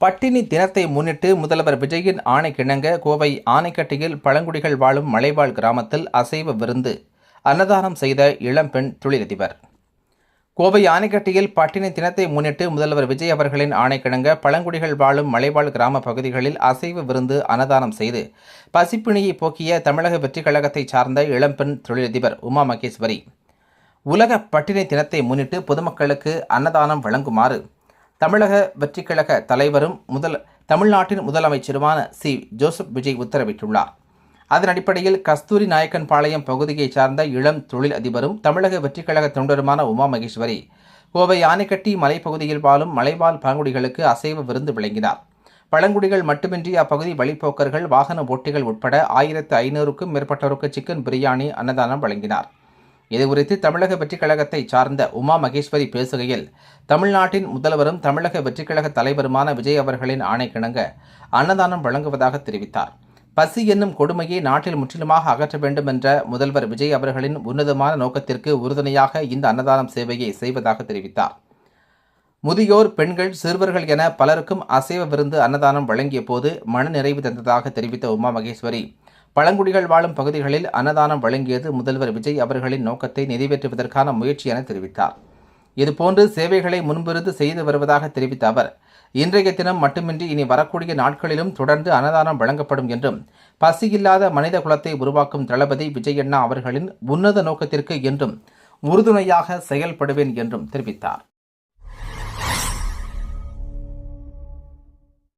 பட்டினி தினத்தை முன்னிட்டு முதல்வர் விஜயின் ஆணைக்கிணங்க கோவை ஆனைக்கட்டியில் பழங்குடிகள் வாழும் மலைவாழ் கிராமத்தில் அசைவ விருந்து அன்னதானம் செய்த இளம்பெண் தொழிலதிபர். கோவை ஆனைக்கட்டியில் பட்டினி தினத்தை முன்னிட்டு முதல்வர் விஜய் அவர்களின் ஆணைக்கிணங்க பழங்குடிகள் வாழும் மலைவாழ் கிராம பகுதிகளில் அசைவ விருந்து அன்னதானம் செய்து பசிப்பிணியை போக்கிய தமிழக வெற்றிக் கழகத்தை சார்ந்த இளம்பெண் தொழிலதிபர் உமா மகேஸ்வரி உலக பட்டினி தினத்தை முன்னிட்டு பொதுமக்களுக்கு அன்னதானம் வழங்குமாறு தமிழக வெற்றிக் கழக தலைவரும் தமிழ்நாட்டின் முதலமைச்சருமான சி. ஜோசப் விஜய் உத்தரவிட்டுள்ளார். அதன் அடிப்படையில் கஸ்தூரி நாயக்கன் பாளையம் பகுதியைச் சார்ந்த இளம் தொழில் அதிபரும் தமிழக வெற்றிக் கழக தொண்டருமான உமா மகேஸ்வரி கோவை ஆனைக்கட்டி மலைப்பகுதியில் வாழும் மலைவாழ் பழங்குடிகளுக்கு அசைவ விருந்து வழங்கினார். பழங்குடிகள் மட்டுமின்றி அப்பகுதி வழிப்போக்கர்கள், வாகன ஓட்டிகள் உட்பட 1500க்கும் மேற்பட்டோருக்கு சிக்கன் பிரியாணி அன்னதானம் வழங்கினார். இதுகுறித்து தமிழக வெற்றிக் கழகத்தை சார்ந்த உமா மகேஸ்வரி பேசுகையில், தமிழ்நாட்டின் முதல்வரும் தமிழக வெற்றிக் கழக தலைவருமான விஜய் அவர்களின் ஆணைக்கிணங்க அன்னதானம் வழங்குவதாக தெரிவித்தார். பசி என்னும் கொடுமையை நாட்டில் முற்றிலுமாக அகற்ற வேண்டும் என்ற முதல்வர் விஜய் அவர்களின் உன்னதமான நோக்கத்திற்கு உறுதுணையாக இந்த அன்னதானம் சேவையை செய்வதாக தெரிவித்தார். முதியோர், பெண்கள், சிறுவர்கள் என பலருக்கும் அசைவ விருந்து அன்னதானம் வழங்கிய போது மனநிறைவு தந்ததாக தெரிவித்த உமா மகேஸ்வரி, பழங்குடிகள் வாழும் பகுதிகளில் அன்னதானம் வழங்கியது முதல்வர் விஜய் அவர்களின் நோக்கத்தை நிறைவேற்றுவதற்கான முயற்சி என தெரிவித்தார். இதுபோன்று சேவைகளை முன்பிருந்து செய்து வருவதாக தெரிவித்த அவர், இன்றைய தினம் மட்டுமின்றி இனி வரக்கூடிய நாட்களிலும் தொடர்ந்து அன்னதானம் வழங்கப்படும் என்றும், பசியில்லாத மனித குலத்தை உருவாக்கும் தளபதி விஜய் அண்ணா அவர்களின் உன்னத நோக்கத்திற்கு என்றும் உறுதுணையாக செயல்படுவேன் என்றும் தெரிவித்தார்.